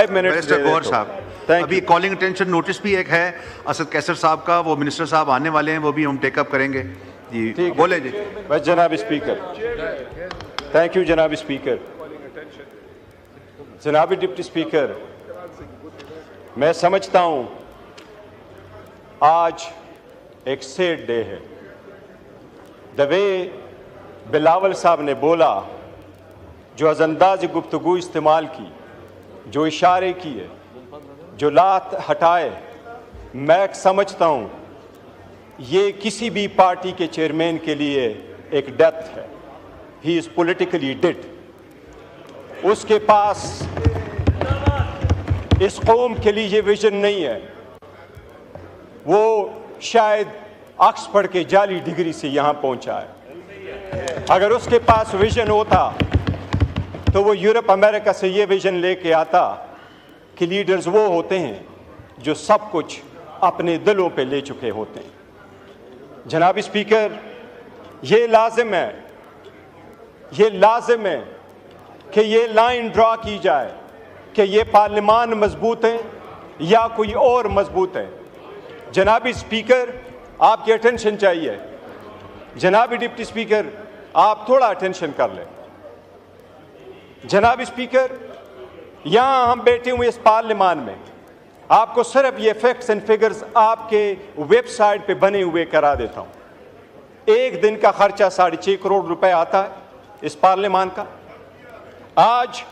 5 minutes. Minister Gauhar साहब, अभी calling attention notice भी एक है असद कैसर साहब का, वो मिनिस्टर साहब आने वाले हैं, वो भी हम टेकअप करेंगे जी। बोले जी। बस जनाब स्पीकर, थैंक यू जनाब स्पीकर। जनाब डिप्टी स्पीकर, मैं समझता हूं आज एक सैड डे है। द वे बिलावल साहब ने बोला, जो अंदाज गुफ्तगू इस्तेमाल की, जो इशारे किए, जो लात हटाए, मैं समझता हूं ये किसी भी पार्टी के चेयरमैन के लिए एक डेथ है। He is politically dead. उसके पास इस कौम के लिए ये विजन नहीं है। वो शायद ऑक्सफोर्ड के जाली डिग्री से यहां पहुंचा है। अगर उसके पास विजन होता तो वो यूरोप अमेरिका से ये विजन लेके आता कि लीडर्स वो होते हैं जो सब कुछ अपने दिलों पे ले चुके होते हैं। जनाब स्पीकर, ये लाजिम है कि ये लाइन ड्रा की जाए कि ये पार्लियामान मजबूत है या कोई और मजबूत है। जनाब स्पीकर, आपकी अटेंशन चाहिए। जनाब डिप्टी स्पीकर, आप थोड़ा अटेंशन कर लें। जनाब स्पीकर, यहां हम बैठे हुए इस पार्लियामान में, आपको सिर्फ ये फैक्ट्स एंड फिगर्स आपके वेबसाइट पे बने हुए करा देता हूं। एक दिन का खर्चा 6.5 करोड़ रुपए आता है इस पार्लियामान का। आज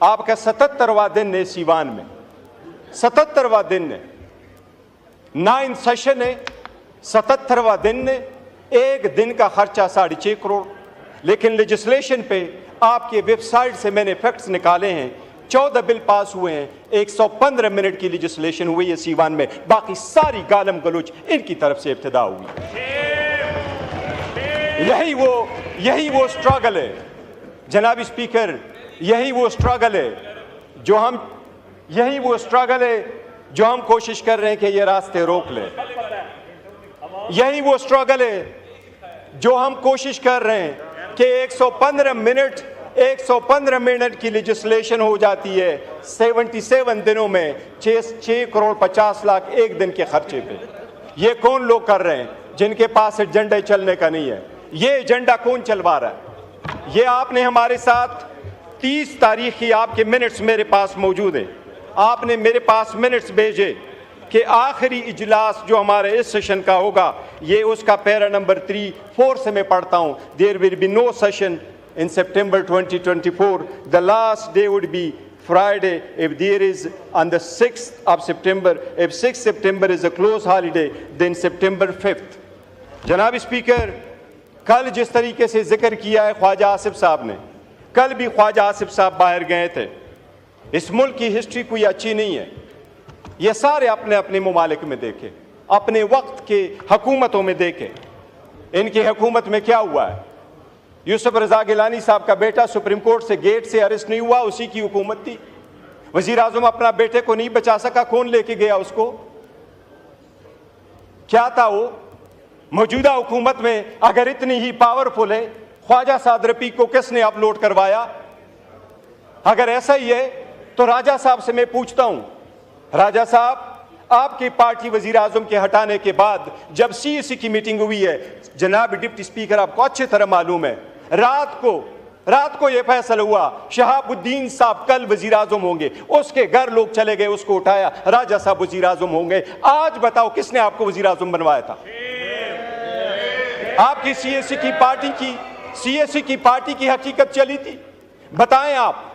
आपका 77वां दिन है इस ईवान में, 77वां दिन है, 9 सेशन है, 77वां दिन है, एक दिन का खर्चा 6.5 करोड़। लेकिन लेजिस्लेशन पे आपके वेबसाइट से मैंने फैक्ट्स निकाले हैं, 14 बिल पास हुए हैं, 115 मिनट की लेजिस्लेशन हुई है सीवान में, बाकी सारी गालम गलोच इनकी तरफ से इब्तिदा हुई। यही वो स्ट्रगल है जनाब स्पीकर, यही वो स्ट्रगल है जो हम कोशिश कर रहे हैं कि ये रास्ते रोक लें। यही वो स्ट्रगल है जो हम कोशिश कर रहे हैं कि 115 मिनट की लेजिस्लेशन हो जाती है 77 दिनों में 6 करोड़ 50 लाख एक दिन के खर्चे पे। ये कौन लोग कर रहे हैं जिनके पास एजेंडा चलने का नहीं है? ये एजेंडा कौन चलवा रहा है? ये आपने हमारे साथ 30 तारीख की आपके मिनट्स मेरे पास मौजूद है। आपने मेरे पास मिनट्स भेजे कि आखिरी इजलास जो हमारे इस सेशन का होगा, ये उसका पैरा नंबर 3-4 से मैं पढ़ता हूं। There will be no session in September 2024. The last day would be Friday if there is on the 6th of September. If 6th September is a close holiday, then September 5th. जनाब speaker, कल जिस तरीके से जिक्र किया है ख्वाजा आसिफ साहब ने, कल भी ख्वाजा आसिफ साहब बाहर गए थे। इस मुल्क की हिस्ट्री कोई अच्छी नहीं है। ये सारे अपने अपने ममालिक में देखे, अपने वक्त के हुकूमतों में देखे, इनकी हुकूमत में क्या हुआ है। यूसुफ रजा गिलानी साहब का बेटा सुप्रीम कोर्ट से गेट से अरेस्ट नहीं हुआ, उसी की हुकूमत थी। वजीर आजम अपना बेटे को नहीं बचा सका, कौन लेके गया उसको? क्या था वो? मौजूदा हुकूमत में अगर इतनी ही पावरफुल है, ख्वाजा साद रफीक को किसने अपलोड करवाया? अगर ऐसा ही है तो राजा साहब से मैं पूछता हूं, राजा साहब, आपकी पार्टी वजीर आजम के हटाने के बाद जब सीएसी की मीटिंग हुई है, जनाब डिप्टी स्पीकर आपको अच्छी तरह मालूम है, रात को यह फैसला हुआ शहाबुद्दीन साहब कल वजीर आजम होंगे। उसके घर लोग चले गए, उसको उठाया, राजा साहब वजीर आजम होंगे। आज बताओ किसने आपको वजीर आजम बनवाया था? आपकी सीएसी की पार्टी की हकीकत चली थी। बताएं आप।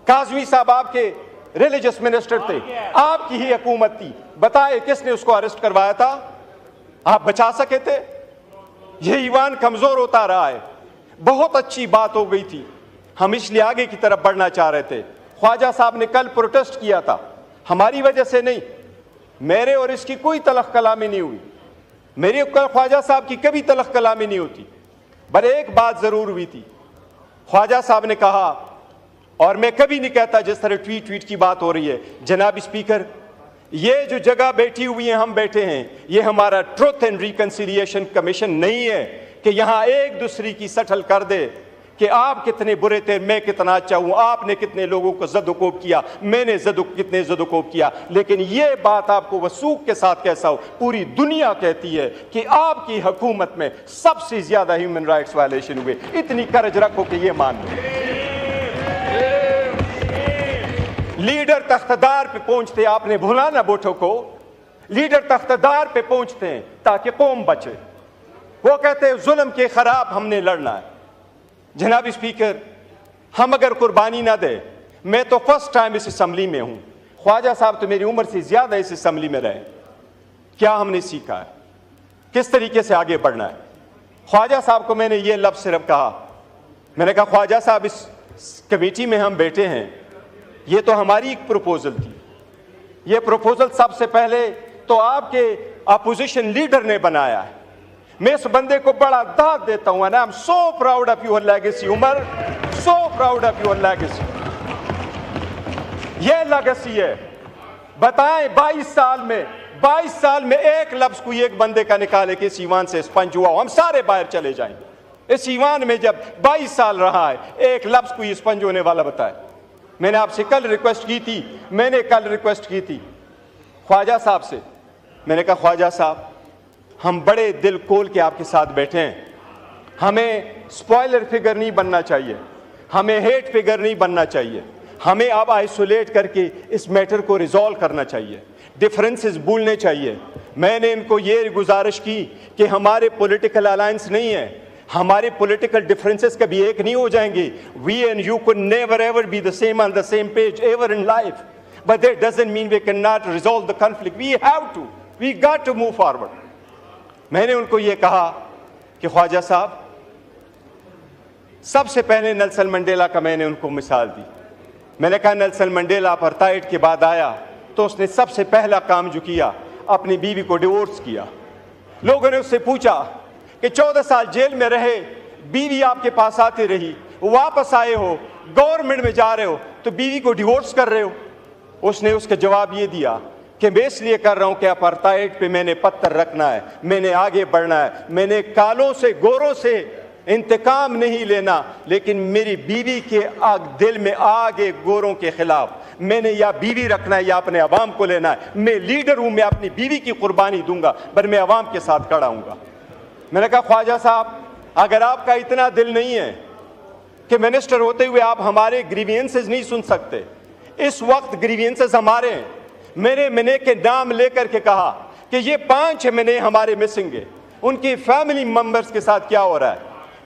काजमी साहब आपके रिलीजियस मिनिस्टर थे, आपकी ही हुकूमत थी। बताए किसने उसको अरेस्ट करवाया था? आप बचा सके थे? यह ईवान कमजोर होता रहा है। बहुत अच्छी बात हो गई थी, हम इसलिए आगे की तरफ बढ़ना चाह रहे थे। ख्वाजा साहब ने कल प्रोटेस्ट किया था, हमारी वजह से नहीं, मेरे और इसकी कोई तलख कलामी नहीं हुई। मेरी ख्वाजा साहब की कभी तलख कलामी नहीं होती। पर एक बात जरूर हुई थी, ख्वाजा साहब ने कहा, और मैं कभी नहीं कहता जिस तरह ट्वीट की बात हो रही है, जनाब स्पीकर, ये जो जगह बैठी हुई है, हम बैठे हैं, ये हमारा ट्रुथ एंड रिकंसिलिएशन कमीशन नहीं है कि यहां एक दूसरे की सटल कर दे کہ آپ کتنے برے تھے، میں کتنا اچھا ہوں، آپ نے کتنے لوگوں کو زدوکوب کیا، میں نے کتنے زدوکوب کیا، لیکن یہ بات آپ کو وثوق کے ساتھ کیسا ہو، پوری دنیا کہتی ہے کہ آپ کی حکومت میں سب سے زیادہ ہیومن رائٹس وائلیشن ہوئے. اتنی کرج رکھو کہ یہ مان لو. لیڈر تختدار پہ پہنچتے، آپ نے بھولا نا بوٹو کو، لیڈر تختدار پہ پہنچتے ہیں تاکہ قوم بچے. وہ کہتے ہیں ظلم کے خراب ہم نے لڑنا ہے. جناب اسپیکر، ہم اگر قربانی نہ دیں، میں تو فرسٹ ٹائم اس اسمبلی میں ہوں، خواجہ صاحب تو میری عمر سے زیادہ اس اسمبلی میں رہے. کیا ہم نے سیکھا ہے، کس طریقے سے آگے بڑھنا ہے. خواجہ صاحب کو میں نے یہ لفظ صرف کہا، میں نے کہا خواجہ صاحب اس کمیٹی میں ہم بیٹھے ہیں، یہ تو ہماری ایک پروپوزل تھی. یہ پروپوزل سب سے پہلے تو آپ کے اپوزیشن لیڈر نے بنایا ہے. میں اس بندے کو بڑا داد دیتا ہوں. and I'm so proud of your legacy Umar, so proud of your legacy. یہ لیگیسی ہے. بتائیں 22 سال میں ایک لفظ کوئی ایک بندے کا نکالے کہ اس ایوان سے اسپنج ہوا ہو، ہم سارے باہر چلے جائیں گے. اس ایوان میں جب 22 سال رہا ہے، ایک لفظ کوئی اسپنج ہونے والا بتائے. میں نے آپ سے کل ریکویسٹ کی تھی خواجہ صاحب سے. میں نے کہا خواجہ صاحب، ہم بڑے دل کھول کے آپ کے ساتھ بیٹھے ہیں. ہمیں سپوائلر فگر نہیں بننا چاہیے، ہمیں ہیٹ فگر نہیں بننا چاہیے. ہمیں اب آئسولیٹ کر کے اس میٹر کو ریزالو کرنا چاہیے، ڈفرینسز بھولنے چاہیے. میں نے ان کو یہ گزارش کی کہ ہمارے پولیٹیکل الائنس نہیں ہے، ہمارے پولیٹیکل ڈفرینسز کبھی ایک نہیں ہو جائیں گے. We and you could never ever be the same on the same page ever in life. But that doesn't mean we cannot resolve the conflict. We have to. We got to move forward. میں نے ان کو یہ کہا کہ خواجہ صاحب، سب سے پہلے Nelson Mandela کا میں نے ان کو مثال دی. میں نے کہا نیلسن منڈیلا اپارتھائڈ کے بعد آیا تو اس نے سب سے پہلا کام جو کیا، اپنی بیوی کو ڈیورس کیا. لوگوں نے اس سے پوچھا کہ 14 سال جیل میں رہے، بیوی آپ کے پاس آتی رہی، واپس آئے ہو، گورنمنٹ میں جا رہے ہو تو بیوی کو ڈیورس کر رہے ہو. اس نے اس کا جواب یہ دیا کہ میں اس لیے کر رہا ہوں کہ اپارتھائڈ پہ میں نے پتھر رکھنا ہے، میں نے آگے بڑھنا ہے، میں نے کالوں سے گوروں سے انتقام نہیں لینا، لیکن میری بیوی کے دل میں آگے گوروں کے خلاف میں نے یا بیوی رکھنا ہے یا اپنے عوام کو لینا ہے. میں لیڈر ہوں، میں اپنی بیوی کی قربانی دوں گا، پر میں عوام کے ساتھ کھڑا ہوں گا. میں نے کہا خواجہ صاحب، اگر آپ کا اتنا دل نہیں ہے کہ منسٹر ہوتے ہوئے آپ ہمارے گریوینسز نہیں سن سکتے، اس وقت گریوینسز ہمارے ہیں. میں نے کے نام لے کر کے کہا کہ یہ 5 مہینے ہمارے مسنگ ہے، ان کی فیملی ممبرز کے ساتھ کیا ہو رہا ہے.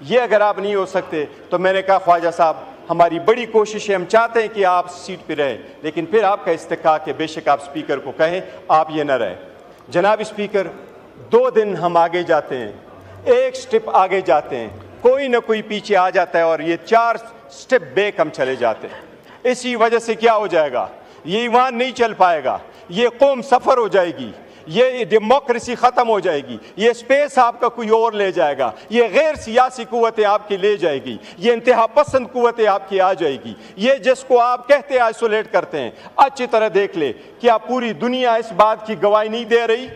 یہ اگر آپ نہیں ہو سکتے تو میں نے کہا خواجہ صاحب، ہماری بڑی کوشش ہے، ہم چاہتے ہیں کہ آپ سیٹ پہ رہیں، لیکن پھر آپ کا استحقاق ہے بے شک آپ اسپیکر کو کہیں آپ یہ نہ رہیں. جناب اسپیکر، 2 دن ہم آگے جاتے ہیں، ایک سٹیپ آگے جاتے ہیں، کوئی نہ کوئی پیچھے آ جاتا ہے اور یہ 4 سٹیپ بیک ہم چلے جاتے ہیں. اسی وجہ سے کیا ہو جائے گا، یہ ایوان نہیں چل پائے گا، یہ قوم سفر ہو جائے گی، یہ ڈیموکریسی ختم ہو جائے گی، یہ اسپیس آپ کا کوئی اور لے جائے گا، یہ غیر سیاسی قوتیں آپ کی لے جائے گی، یہ انتہا پسند قوتیں آپ کی آ جائے گی. یہ جس کو آپ کہتے ہیں آئسولیٹ کرتے ہیں، اچھی طرح دیکھ لے کیا پوری دنیا اس بات کی گواہی نہیں دے رہی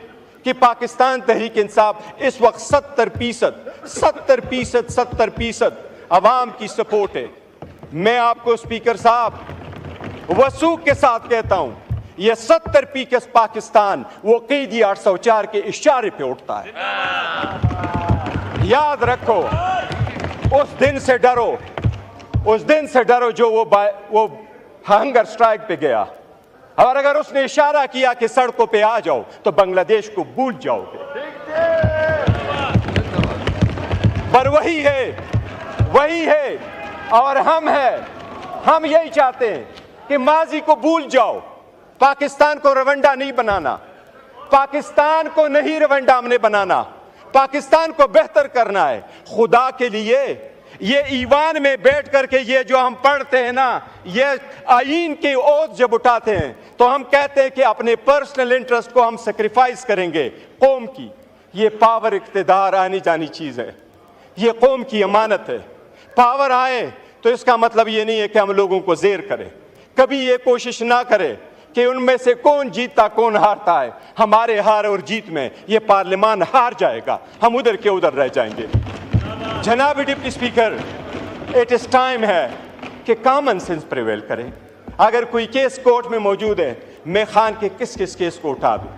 کہ پاکستان تحریک انصاف اس وقت 70% عوام کی سپورٹ ہے. میں آپ کو اسپیکر صاحب وثوق کے ساتھ کہتا ہوں، یہ 70% پاکستان وہ قیدی 804 کے اشارے پہ اٹھتا ہے. یاد رکھو، اس دن سے ڈرو جو وہ ہنگر سٹرائک پہ گیا، اور اگر اس نے اشارہ کیا کہ سڑکوں پہ آ جاؤ تو بنگلہ دیش کو بھول جاؤ گے. پر وہی ہے اور ہم یہی چاہتے ہیں کہ ماضی کو بھول جاؤ. پاکستان کو روانڈا نہیں بنانا، پاکستان کو نہیں روانڈا ہم نے بنانا، پاکستان کو بہتر کرنا ہے. خدا کے لیے یہ ایوان میں بیٹھ کر کے یہ جو ہم پڑھتے ہیں نا، یہ آئین کی اوت جب اٹھاتے ہیں تو ہم کہتے ہیں کہ اپنے پرسنل انٹرسٹ کو ہم سیکریفائز کریں گے قوم کی. یہ پاور اقتدار آنی جانی چیز ہے، یہ قوم کی امانت ہے. پاور آئے تو اس کا مطلب یہ نہیں ہے کہ ہم لوگوں کو زیر کریں. کبھی یہ کوشش نہ کرے کہ ان میں سے کون جیتتا کون ہارتا ہے. ہمارے ہار اور جیت میں یہ پارلیمان ہار جائے گا، ہم ادھر کے ادھر رہ جائیں گے. جناب deputy speaker, it is time है कि कॉमन सेंस प्रिवेल करे। अगर कोई केस कोर्ट में मौजूद है, मैं खान के किस किस केस को उठा दूँ?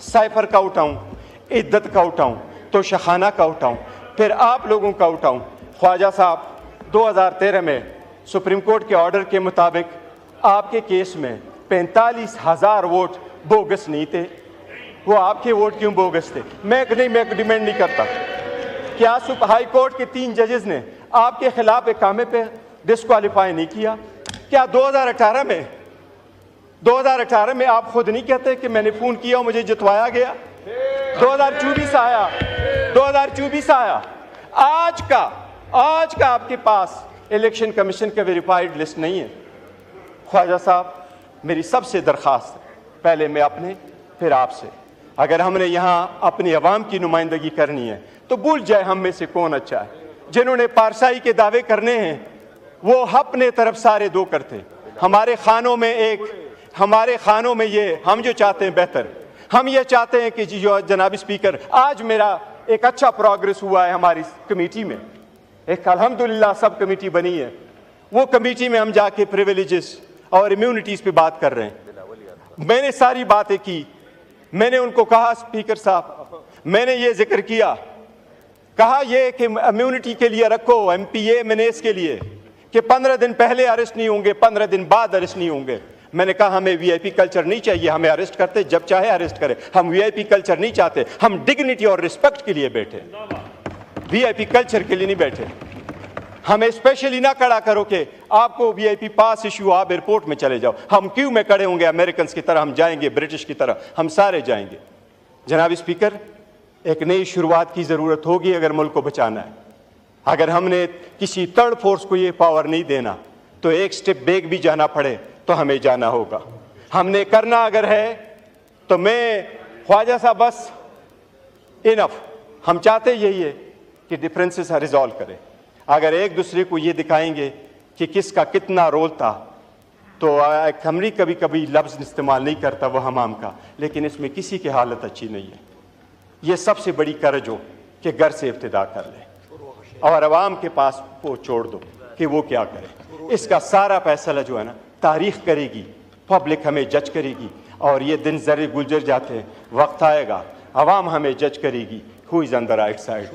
साइफर का उठाऊँ, इद्दत का उठाऊँ, तो शखाना का उठाऊँ, फिर आप लोगों का उठाऊँ। ख्वाजा साहब 2013 में सुप्रीम कोर्ट के ऑर्डर के मुताबिक आपके केस में 45,000 वोट बोगस नहीं थे। वो आपके वोट क्यों बोगस थे? मैं डिमांड नहीं करता। क्या हाई कोर्ट के 3 जजेस ने आपके खिलाफ इकामे पे डिस्क्वालीफाई नहीं किया? क्या 2018 में आप खुद नहीं कहते कि मैंने फ़ोन किया और मुझे जितवाया गया? 2024 आया। आज का आपके पास इलेक्शन कमीशन का वेरीफाइड लिस्ट नहीं है। ख्वाजा साहब, मेरी सबसे दरख्वास्त है, पहले मैं अपने फिर आपसे, अगर हमने यहाँ अपनी आवाम की नुमाइंदगी करनी है तो भूल जाए हम में से कौन अच्छा है। जिन्होंने पारसाई के दावे करने हैं वो अपने तरफ सारे दो करते। हमारे खानों में ये हम जो चाहते हैं बेहतर, हम ये चाहते हैं कि जो जनाब स्पीकर, आज मेरा एक अच्छा प्रोग्रेस हुआ है हमारी कमेटी में, एक अल्हम्दुलिल्लाह सब कमेटी बनी है। वो कमेटी में हम जाके प्रिविलेजेस और इम्यूनिटीज़ पे बात कर रहे हैं। मैंने सारी बातें की, मैंने उनको कहा स्पीकर साहब, मैंने ये जिक्र किया, कहा ये कि इम्यूनिटी के लिए रखो MPA MNAs के लिए कि 15 दिन पहले अरेस्ट नहीं होंगे, 15 दिन बाद अरेस्ट नहीं होंगे। मैंने कहा हमें VIP कल्चर नहीं चाहिए, हमें अरेस्ट करते जब चाहे अरेस्ट करें, हम VIP कल्चर नहीं चाहते। हम डिग्निटी और रिस्पेक्ट के लिए बैठे, VIP कल्चर के लिए नहीं बैठे। हमें स्पेशली ना खड़ा करो कि आपको VIP पास इशू, आप एयरपोर्ट में चले जाओ। हम क्यों में खड़े होंगे अमेरिकन की तरह, हम जाएंगे ब्रिटिश की तरह, हम सारे जाएंगे। जनाब स्पीकर, एक नई शुरुआत की ज़रूरत होगी अगर मुल्क को बचाना है। अगर हमने किसी थर्ड फोर्स को ये पावर नहीं देना तो एक स्टेप बैक भी जाना पड़े तो हमें जाना होगा। हमने करना अगर है तो मैं ख्वाजा साहब बस इनफ, हम चाहते यही है कि डिफरेंसेस रिजॉल्व करें। अगर एक दूसरे को ये दिखाएंगे कि किसका कितना रोल था, तो हमरी कभी कभी लफ्ज़ इस्तेमाल नहीं करता वो हमाम का, लेकिन इसमें किसी की हालत अच्छी नहीं है। ये सबसे बड़ी कर्ज हो कि घर से इब्तिदा कर ले और आवाम के पास वो छोड़ दो कि वो क्या करे। इसका सारा फैसला जो है ना तारीख करेगी, पब्लिक हमें जज करेगी, और ये दिन ज़रे गुजर जाते हैं, वक्त आएगा आवाम हमें जज करेगी who is on the right side.